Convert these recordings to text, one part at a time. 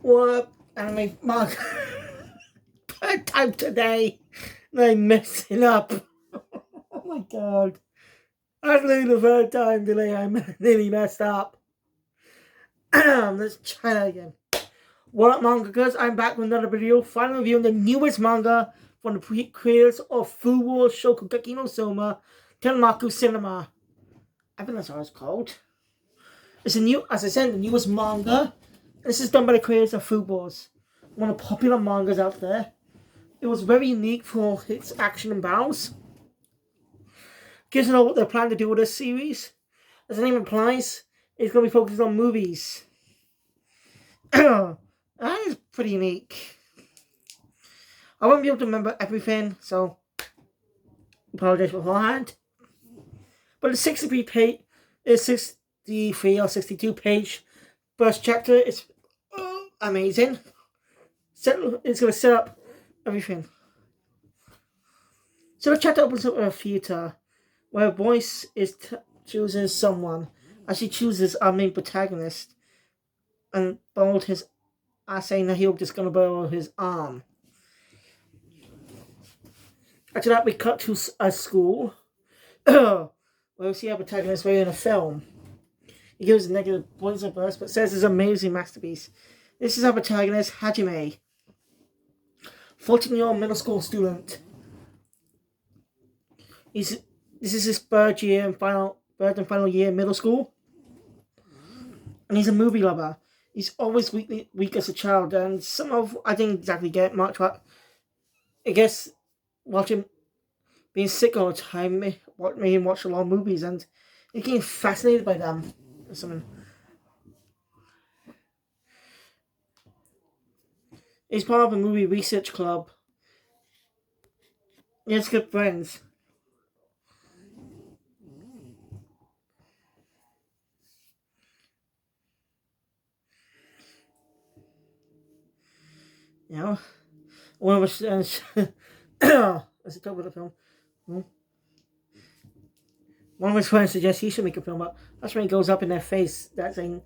What anime manga third time today? And I'm messing up. Oh my god. That's literally the third time today I'm nearly messed up. Let's try that again. What up, mangakas? I'm back with another video, finally reviewing the newest manga from the creators of Fuwo Shokugeki no Soma, Tenmaku Cinema. I think that's what it's called. It's a new, as I said, the newest manga. This is done by the creators of Fubo's, one of the popular mangas out there. It was very unique for its action and battles. Gives you know what they're planning to do with this series. As the name implies, it's going to be focused on movies. That is pretty unique. I won't be able to remember everything, so apologize beforehand. But the 63 or 62 page first chapter is amazing. It's going to set up everything. So the chapter opens up with a theater where a voice chooses someone, as she chooses our main protagonist, and borrowed his saying that he was just going to borrow his arm. After that, we cut to a school where we see our protagonist wearing a film. He gives a negative points at first, but says it's an amazing masterpiece. This is our protagonist, Hajime, 14-year-old middle school student. This is his third and final year in middle school, and he's a movie lover. He's always weak as a child, and I didn't exactly get much, but I guess watching being sick all the time made him watch a lot of movies, and he became fascinated by them or something. He's part of a movie research club. He has good friends. You know, one of us, as I talk about the film, one of his friends suggests he should make a film, but that's when he goes up in their face, that saying,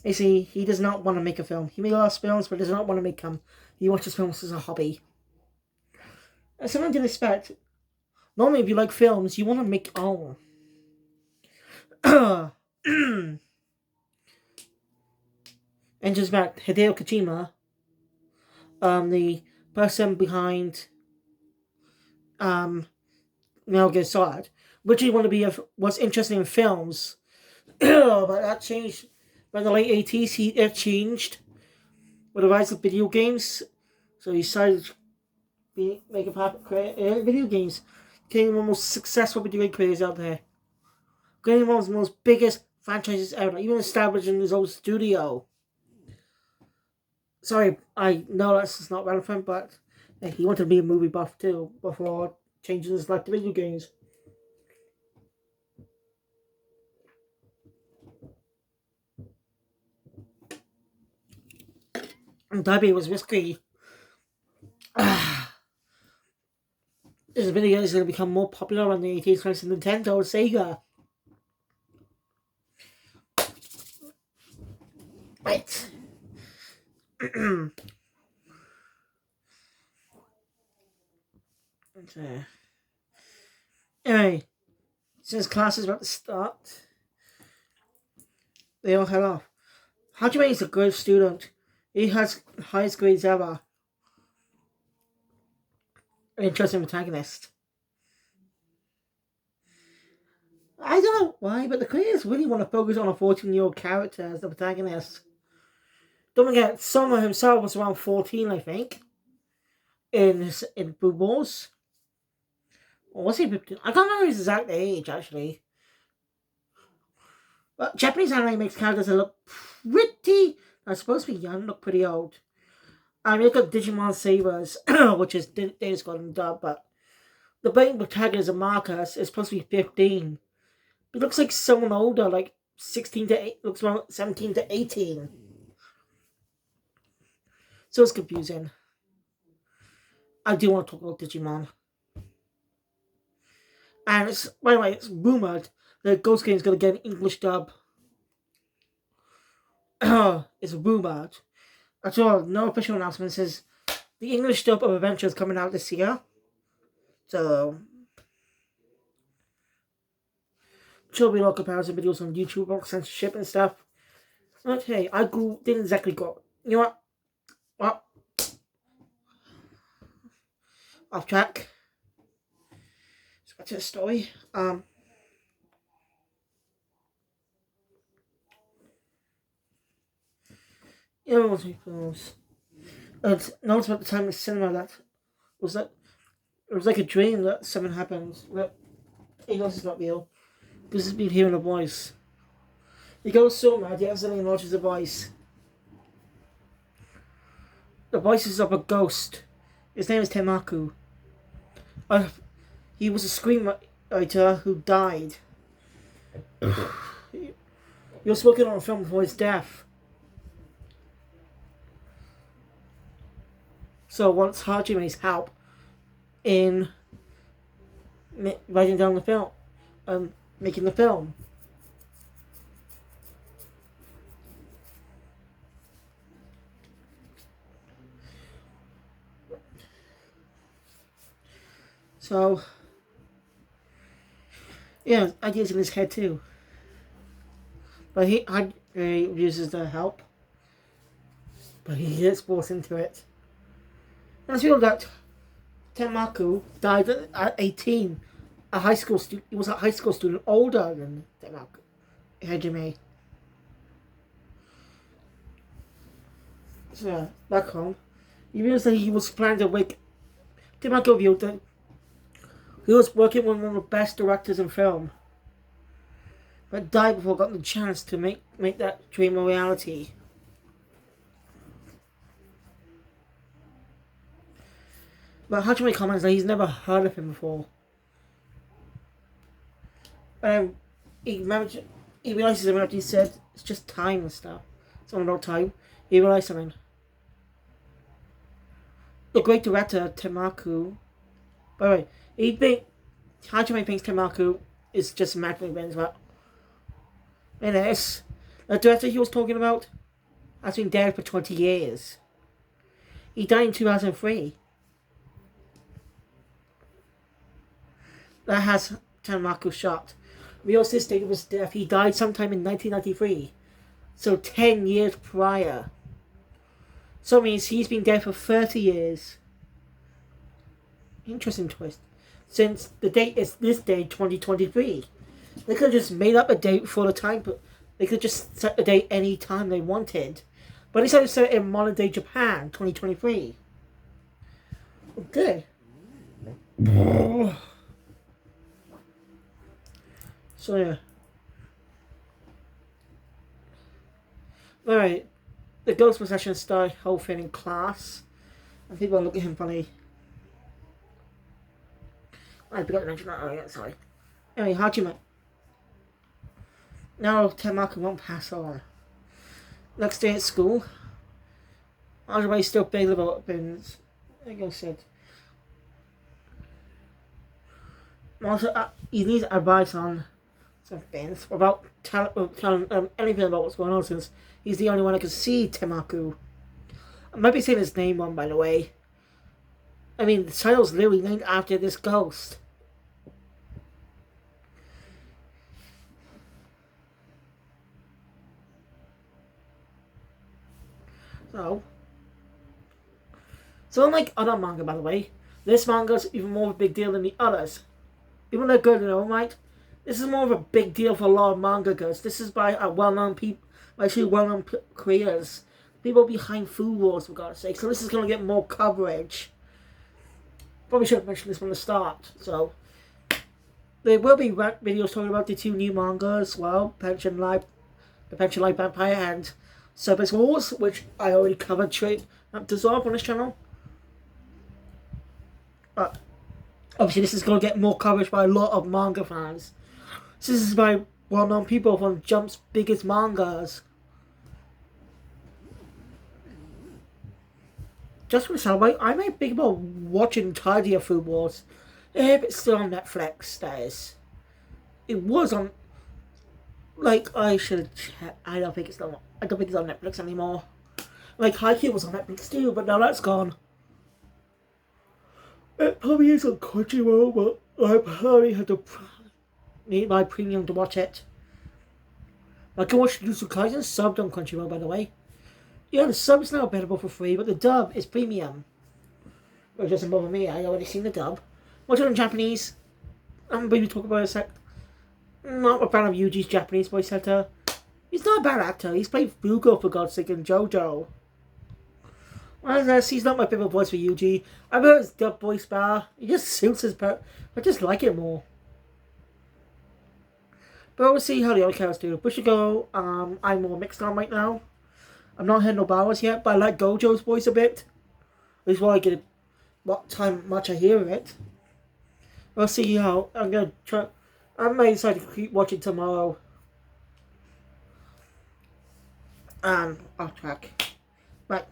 basically, he does not want to make a film. He made a lot of films, but does not want to make them. He watches films as a hobby. As someone didn't expect, normally if you like films, you want to make all. And just about Hideo Kojima, the person behind Metal Gear Solid, which he wanted to be was interested in films, but that changed by the late 80s. It changed with the rise of video games, so he decided to make a create video games. Became one of the most successful video game creators out there. Creating one of the most biggest franchises ever, even establishing his own studio. Sorry, I know that's not relevant, but he wanted to be a movie buff too before changing his life to video games. And Derby was risky. This video is going to become more popular on the 80s thanks to Nintendo and Sega. Right. Okay. Anyway, since class is about to start, they all head off. Hajime is a good student. He has the highest grades ever. An interesting protagonist. I don't know why, but the creators really want to focus on a 14-year-old character as the protagonist. Don't forget, Soma himself was around 14, I think, in Fubo's. Or was he 15? I can't remember his exact age, actually. But Japanese anime makes characters that look pretty... They're supposed to be young, look pretty old. I mean, look at Digimon Sabers, which is Days Gone dub, but the main protagonist of Marcus is supposed to be 15. It looks like someone older, like 16 to 8, looks around 17 to 18. So it's confusing. I do want to talk about Digimon. And it's, by the way, it's rumored that Ghost Game is going to get an English dub. It's rumored. That's all. No official announcement. Says the English dub of Adventure is coming out this year. So, there'll be a lot of comparison videos on YouTube about censorship and stuff. Okay, didn't exactly go. You know what? Well, off track. Let's back to the story. Yeah, it was and notice about the time in cinema that was that it was like a dream that something happened. That he knows it's not real. Because he's been hearing a voice. He goes so mad he accidentally launches a voice. The voice is of a ghost. His name is Tenmaku. He was a screenwriter who died. He was working on a film before his death. So wants Hajime's help in writing down the film, making the film. So, yeah, ideas in his head too. But he uses the help. But he gets forced into it. And I feel that Tenmaku died at 18. A high school student. He was a high school student older than Tenmaku. Hajime. So, back home. He realized that he was planning to wake. Tenmaku revealed that he was working with one of the best directors in film, but died before getting the chance to make that dream a reality. But Hajime comments that he's never heard of him before. He realizes something after he said it's just time and stuff. Something about time. He realized something. The great director Tenmaku. By the way, Hajime thinks Tenmaku is just imagining things, but in this, the director he was talking about has been dead for 20 years. He died in 2003. That has Tenmaku shot. Ryo's date of his death, he died sometime in 1993. So 10 years prior. So it means he's been dead for 30 years. Interesting twist. Since the date is this day, 2023. They could have just made up a date for the time, but they could just set a date any time they wanted. But they decided to set it in modern day Japan, 2023. Okay. So yeah. Alright. The ghost possession started whole thing in class. And people are looking at him funny. I forgot to mention that earlier, sorry. Anyway, Hajime. Now Tenmaku won't pass on. Next day at school. Hajime's still big about things. Like I said. Also, he needs advice on some things about telling anything about what's going on, since he's the only one that can see Tenmaku. I might be saying his name wrong, by the way. I mean, the title's literally named after this ghost. So unlike other manga, by the way, this manga is even more of a big deal than the others. Even though they're good in their own right, this is more of a big deal for a lot of manga girls. This is by well-known people, by two well-known creators. People behind Food Wars, for God's sake. So this is going to get more coverage. Probably should have mentioned this from the start. So there will be videos talking about the two new mangas as well, The Pension Life Vampire and Surface Wars, which I already covered straight up Dissolve on this channel. But obviously this is going to get more coverage by a lot of manga fans. This is by well-known people from Jump's biggest mangas. Just for the celebrate, I might think about watching entirety of Food Wars. If it's still on Netflix, that is. It was on... Like, I should check. I don't think it's on Netflix anymore. Like Haikyuu was on Netflix too, but now that's gone. It probably is on Crunchyroll, but I probably had to need my premium to watch it. I can watch Jujutsu Kaisen subbed on Crunchyroll, by the way. Yeah, the sub is now available for free, but the dub is premium. Which doesn't bother me, I already seen the dub. Watch it in Japanese. I'm going to talk about it in a sec. Not a fan of Yuji's Japanese voice actor. He's not a bad actor. He's played Fugo, for God's sake, in JoJo. Well, he's not my favorite voice for Yuji. I've heard his dub voice better. He just suits his part. I just like it more. But we'll see how the other characters do. Bushigo, I'm more mixed on right now. I'm not hearing no bowers yet, but I like Gojo's voice a bit. At least while I get it, much I hear of it. We'll see how I'm gonna try. I may decide to keep watching tomorrow. Off track. Right.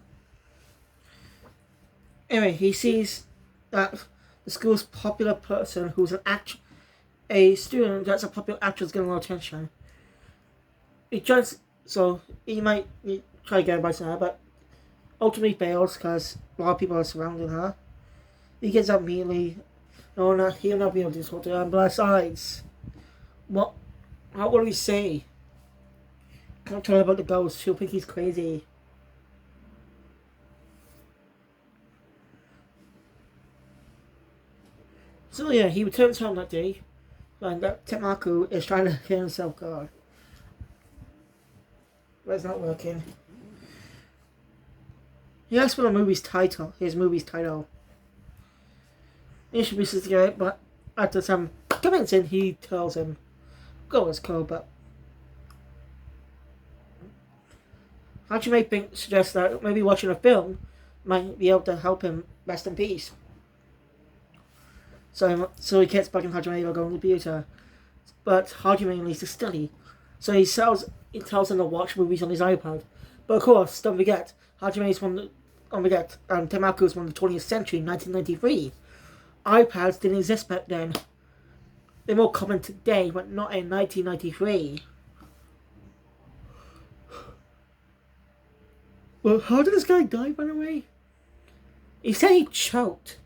Anyway, he sees that the school's popular person who's a student that's a popular actor is getting a lot of attention. He tries, so he might try to get advice on her, but ultimately fails because a lot of people are surrounding her. He gets up immediately. No, he'll not be able to do this whole time. But besides, what will he say? Can't tell her about the ghost. She'll think he's crazy. So yeah, he returns home that day, and Tenmaku is trying to kill himself. God, but it's not working. He asks for the movie's title. His movie's title. He should be together, but after some convincing, he tells him, "Go, let's go." But Hajime suggests that maybe watching a film might be able to help him rest in peace. So he gets back in Hajime to go on the computer, but Hajime needs to study. So he tells him to watch movies on his iPad. But of course, don't forget, Hajime is Tenmaku is from the 20th century, 1993. iPads didn't exist back then. They're more common today, but not in 1993. Well, how did this guy die, by the way? He said he choked.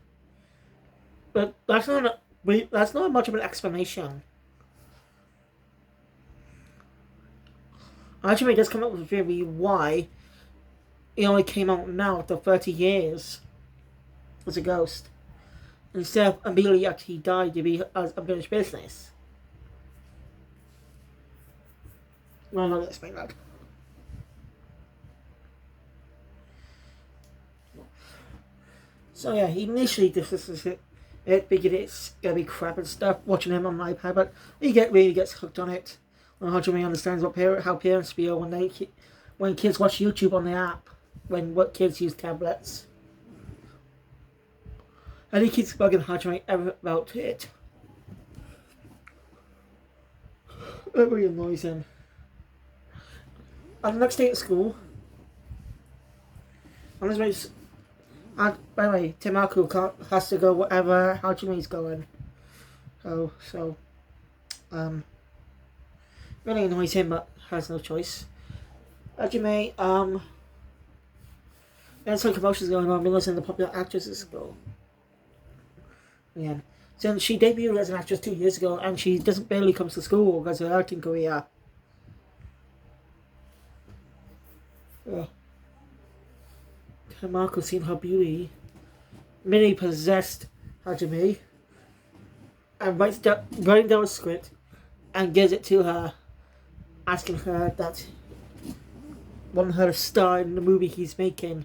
But that's not much of an explanation. Actually, just come up with a theory why he only came out now after 30 years as a ghost. Instead of immediately after he died to be as unfinished business. Well, I'm not going to explain that. So yeah, he initially dismisses it. Figured it's gonna be crap and stuff, watching him on an iPad, but he really gets hooked on it. And Hajime understands how parents feel when kids watch YouTube on the app, what kids use tablets. And he keeps bugging Hajime about it. That really annoys him. On the next day at school, on his way and by the way, Tenmaku has to go wherever Hajime's going. So, really annoys him, but has no choice. Hajime, there's some commotions going on. Mila's in the popular actress at school. Yeah. Since she debuted as an actress 2 years ago, and she barely comes to school because of her acting career. Yeah. Tenmaku, seen her beauty, Minnie possessed Hajime and writing down a script and gives it to her, asking her that wanting her to star in the movie he's making.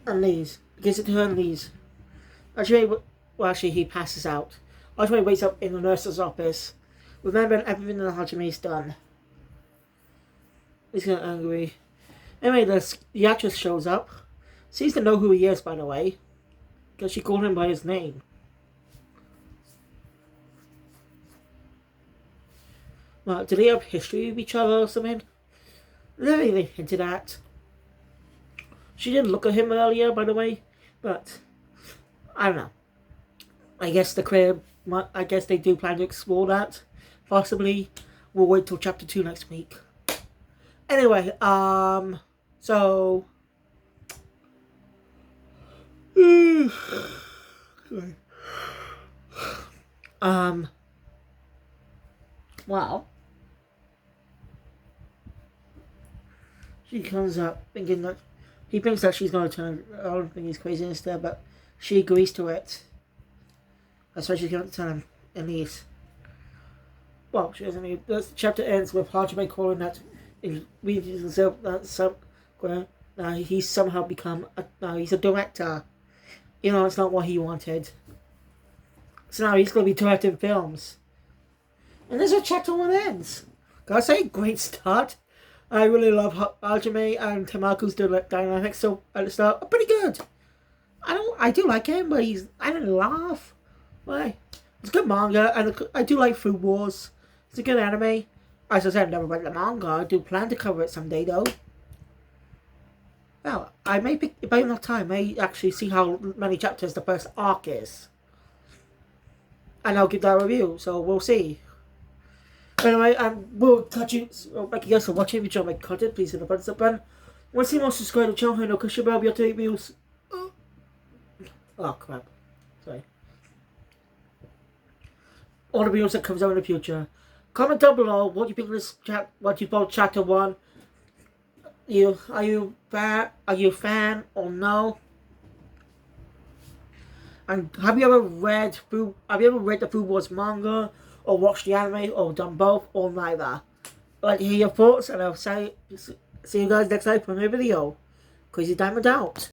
And leaves. Gives it to her and leaves. Actually, he passes out. Hajime wakes up in the nurse's office, remembering everything that Hajime's done. He's getting angry. Anyway, the actress shows up. Seems to know who he is, by the way. Because she called him by his name. Well, did they have history of each other or something? Never really hinted at. She didn't look at him earlier, by the way. But, I don't know. I guess they do plan to explore that. Possibly. We'll wait till chapter 2 next week. Anyway, so um, well, she comes up thinking that he thinks that she's going to turn. I don't think he's crazy and stuff, but she agrees to it. That's why she's going to turn him and leaves. Well, she doesn't leave. The chapter ends with Hajime calling that he reads himself that now he's somehow become now he's a director. You know, it's not what he wanted. So now he's going to be directing films. And this is where chapter 1 ends. Gotta say, great start. I really love Hajime and Tenmaku's dynamics so at the start are pretty good. I do like him, but I didn't laugh. Why? It's a good manga, and I do like Food Wars. It's a good anime. As I said, I've never read the manga. I do plan to cover it someday, though. Well, I may pick, if I have enough time, I may actually see how many chapters the first arc is. And I'll give that a review, so we'll see. Anyway, we'll catch you. So thank you guys for watching. If you enjoyed my content, please hit the thumbs up button. Want to see more, subscribe to the channel, hit the notification bell, be up to date videos. Oh crap. Sorry. All the videos that comes out in the future. Comment down below what you think of this chat. What you thought chapter 1. Are you a fan or no? And have you ever read the Food Wars manga, or watched the anime, or done both, or neither? I'd like to hear your thoughts, and I'll see you guys next time for a new video. Crazy Diamond out.